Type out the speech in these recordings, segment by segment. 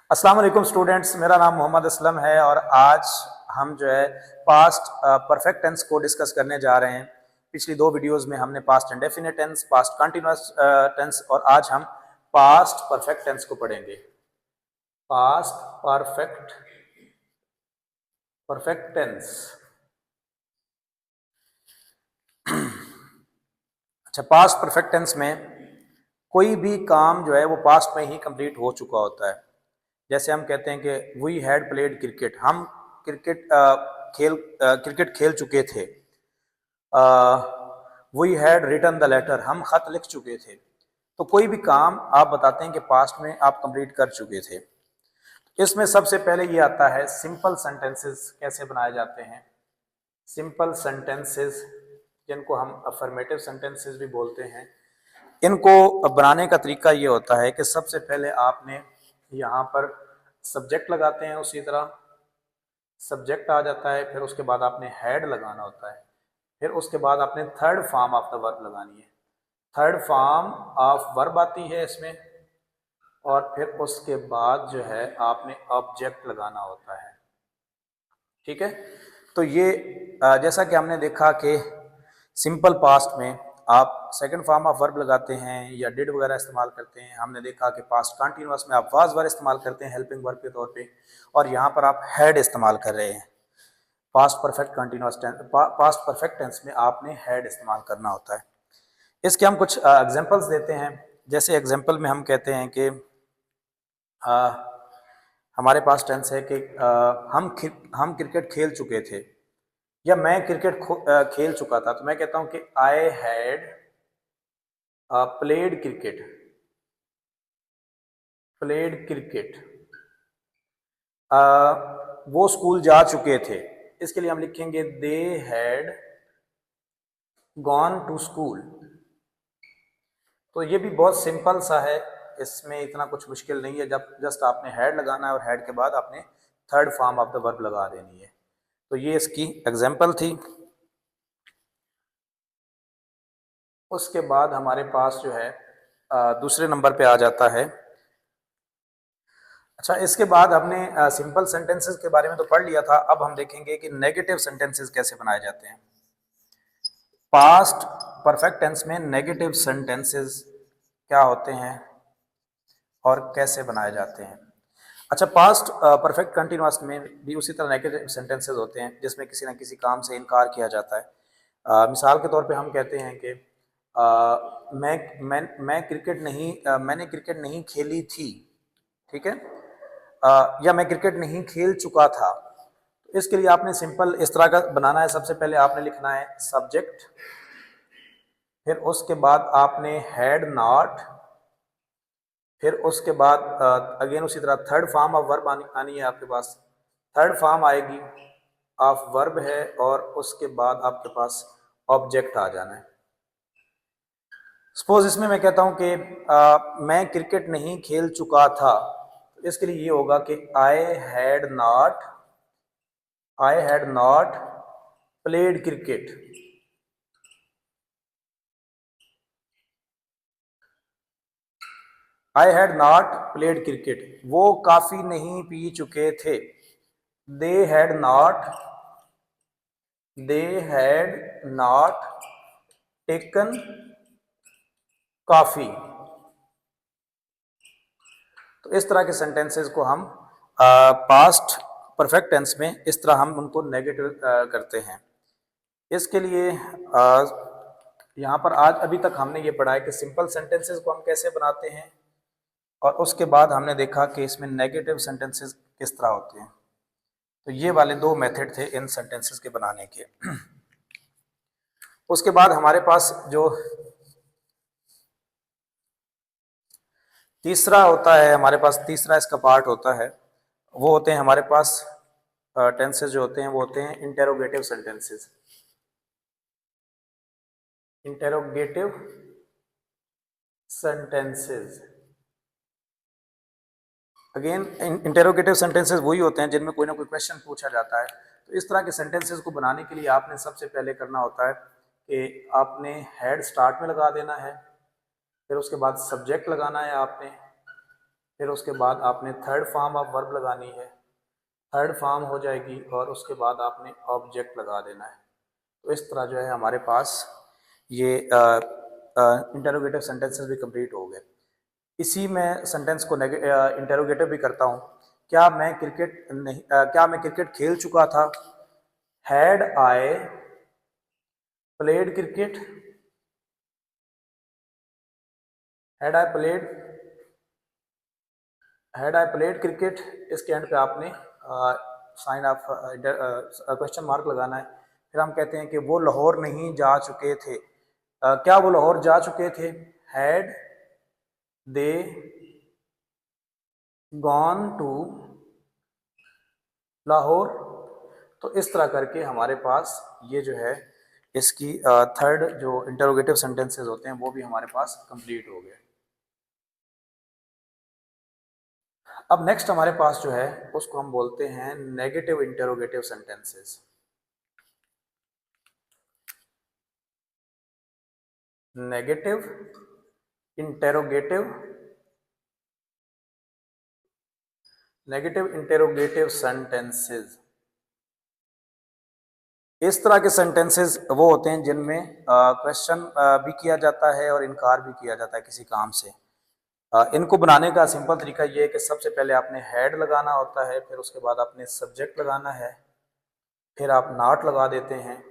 अस्सलाम वालेकुम स्टूडेंट्स, मेरा नाम मोहम्मद असलम है और आज हम जो है पास्ट परफेक्ट टेंस को डिस्कस करने जा रहे हैं। पिछली दो वीडियोस में हमने past indefinite tense, past continuous tense और आज हम पास्ट परफेक्ट टेंस को पढ़ेंगे। Past perfect tense. अच्छा, पास्ट परफेक्ट टेंस में कोई भी काम जो है वो पास्ट में ही कंप्लीट हो चुका होता है। जैसे हम कहते हैं कि वी हैड प्लेड क्रिकेट, हम क्रिकेट खेल चुके थे। We had written the letter, हम खत लिख चुके थे। तो कोई भी काम आप बताते हैं कि पास्ट में आप कंप्लीट कर चुके थे। इसमें सबसे पहले ये आता है सिंपल सेंटेंसेस कैसे बनाए जाते हैं। सिंपल सेंटेंसेस, जिनको हम अफर्मेटिव सेंटेंसेस भी बोलते हैं, इनको बनाने का तरीका ये होता है कि सबसे पहले आपने यहाँ पर सब्जेक्ट लगाते हैं, उसी तरह सब्जेक्ट आ जाता है, फिर उसके बाद आपने हैड लगाना होता है, फिर उसके बाद आपने third form of the verb लगानी है। थर्ड फॉर्म ऑफ वर्ब आती है इसमें, और फिर उसके बाद जो है आपने ऑब्जेक्ट लगाना होता है। ठीक है, तो ये जैसा कि हमने देखा कि सिंपल पास्ट में आप सेकंड फॉर्म ऑफ वर्ब लगाते हैं या डिड वगैरह इस्तेमाल करते हैं। हमने देखा कि पास्ट कंटिन्यूअस में आप वाज वर इस्तेमाल करते हैं हेल्पिंग वर्ब के तौर पे, और यहाँ पर आप हैड इस्तेमाल कर रहे हैं। Past perfect continuous tense, past perfect tense में आपने हैड इस्तेमाल करना होता है। इसके हम कुछ एग्जांपल्स देते हैं। जैसे एग्जांपल में हम कहते हैं कि हमारे पास टेंस है कि हम क्रिकेट खेल चुके थे, या मैं क्रिकेट खेल चुका था। तो मैं कहता हूं कि आई हैड प्लेड क्रिकेट। वो स्कूल जा चुके थे, इसके लिए हम लिखेंगे they had gone to school. तो ये भी बहुत सिंपल सा है, इसमें इतना कुछ मुश्किल नहीं है। जब जस्ट आपने हैड लगाना है और हैड के बाद आपने third form of the verb लगा देनी है। तो ये इसकी एग्जांपल थी। उसके बाद हमारे पास जो है दूसरे नंबर पे आ जाता है। अच्छा, इसके बाद हमने सिंपल सेंटेंसेस के बारे में तो पढ़ लिया था। अब हम देखेंगे कि नेगेटिव सेंटेंसेस कैसे बनाए जाते हैं। पास्ट परफेक्ट टेंस में नेगेटिव सेंटेंसेस क्या होते हैं और कैसे बनाए जाते हैं। अच्छा, पास्ट परफेक्ट कंटिन्यूअस में भी उसी तरह नेगेटिव सेंटेंसेस होते हैं जिसमें किसी न किसी काम से इनकार किया जाता है। मिसाल के तौर पे हम कहते हैं कि मैंने क्रिकेट नहीं खेली थी। ठीक है, या मैं क्रिकेट नहीं खेल चुका था। तो इसके लिए आपने सिंपल इस तरह का बनाना है। सबसे पहले आपने लिखना है सब्जेक्ट, फिर उसके बाद आपने हैड नॉट, फिर उसके बाद अगेन उसी तरह थर्ड फॉर्म ऑफ वर्ब आनी है आपके पास। थर्ड फॉर्म आएगी ऑफ वर्ब है, और उसके बाद आपके पास ऑब्जेक्ट आ जाना है। सपोज इसमें मैं कहता हूं कि मैं क्रिकेट नहीं खेल चुका था। इसके लिए ये होगा कि I had not played cricket. I had not played cricket, वो काफी नहीं पी चुके थे। They had not taken coffee. तो इस तरह के सेंटेंसेस को हम पास्ट परफेक्ट टेंस में इस तरह हम उनको नेगेटिव करते हैं। इसके लिए यहाँ पर आज अभी तक हमने ये पढ़ा है कि सिंपल सेंटेंसेस को हम कैसे बनाते हैं, और उसके बाद हमने देखा कि इसमें नेगेटिव सेंटेंसेस किस तरह होते हैं। तो ये वाले दो मेथड थे इन सेंटेंसेस के बनाने के। उसके बाद हमारे पास जो तीसरा होता है, हमारे पास तीसरा इसका पार्ट होता है, वो होते हैं हमारे पास टेंसेस जो होते हैं वो होते हैं interrogative sentences. Interrogative sentences again interrogative sentences वही होते हैं जिनमें कोई ना कोई क्वेश्चन पूछा जाता है। तो इस तरह के सेंटेंसेस को बनाने के लिए आपने सबसे पहले करना होता है कि आपने हैड स्टार्ट में लगा देना है, फिर उसके बाद सब्जेक्ट लगाना है आपने, फिर उसके बाद आपने थर्ड फॉर्म ऑफ वर्ब लगानी है, थर्ड फॉर्म हो जाएगी और उसके बाद आपने ऑब्जेक्ट लगा देना है। तो इस तरह जो है हमारे पास ये इंटरोगेटिव सेंटेंसेस भी कंप्लीट हो गए। इसी में सेंटेंस को इंटरोगेटिव भी करता हूँ। क्या मैं क्रिकेट नहीं क्या मैं क्रिकेट खेल चुका था? Had I played cricket? Had I played cricket? इसके एंड पे आपने साइन ऑफ क्वेश्चन मार्क लगाना है। फिर हम कहते हैं कि वो लाहौर नहीं जा चुके थे। क्या वो लाहौर जा चुके थे? Had they gone to Lahore? तो इस तरह करके हमारे पास ये जो है इसकी थर्ड जो इंटरोगेटिव सेंटेंसेस होते हैं वो भी हमारे पास कंप्लीट हो गए। अब नेक्स्ट हमारे पास जो है उसको हम बोलते हैं negative interrogative sentences. Negative interrogative sentences. इस तरह के सेंटेंसेस वो होते हैं जिनमें क्वेश्चन भी किया जाता है और इनकार भी किया जाता है किसी काम से। इनको बनाने का सिंपल तरीका ये है कि सबसे पहले आपने हेड लगाना होता है, फिर उसके बाद आपने सब्जेक्ट लगाना है, फिर आप नॉट लगा देते हैं,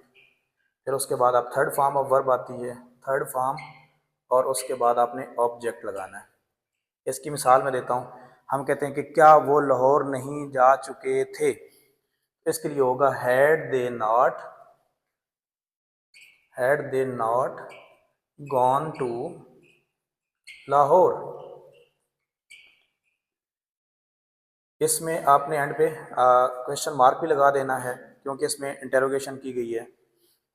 फिर उसके बाद आप थर्ड फॉर्म ऑफ वर्ब आती है, थर्ड फॉर्म, और उसके बाद आपने ऑब्जेक्ट लगाना है। इसकी मिसाल मैं देता हूँ। हम कहते हैं कि क्या वो लाहौर नहीं जा चुके थे? इसके लिए होगा had they not gone to Lahore. इसमें आपने एंड पे क्वेश्चन मार्क भी लगा देना है क्योंकि इसमें इंटेरोगेशन की गई है।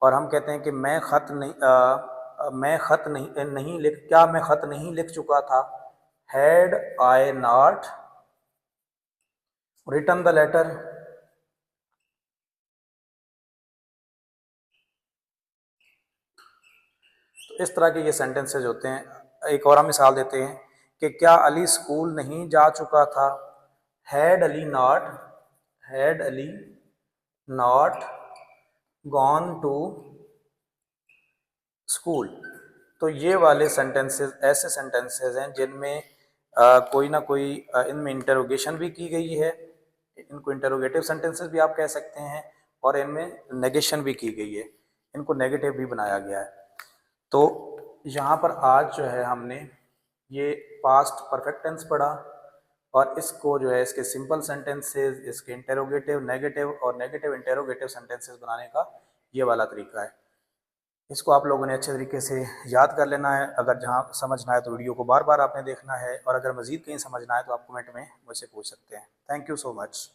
और हम कहते हैं कि क्या मैं ख़त नहीं लिख चुका था? Had I not written the letter? तो इस तरह के ये सेंटेंसेज होते हैं। एक और हम मिसाल देते हैं कि क्या अली स्कूल नहीं जा चुका था? Had Ali not gone to school? तो ये वाले सेंटेंसेस ऐसे सेंटेंसेस हैं जिनमें कोई ना कोई इनमें इंटरोगेशन भी की गई है, इनको इंटरोगेटिव सेंटेंसेस भी आप कह सकते हैं, और इनमें नेगेशन भी की गई है, इनको नेगेटिव भी बनाया गया है। तो यहाँ पर आज जो है हमने ये पास्ट परफेक्ट टेंस पढ़ा और इसको जो है इसके सिंपल सेंटेंसेस, इसके इंटरोगेटिव, नेगेटिव और नेगेटिव इंटरोगेटिव सेंटेंसेस बनाने का ये वाला तरीका है। इसको आप लोगों ने अच्छे तरीके से याद कर लेना है। अगर जहाँ समझना है तो वीडियो को बार बार आपने देखना है, और अगर मज़ीद कहीं समझना है तो आप कमेंट में मुझसे पूछ सकते हैं। Thank you so much.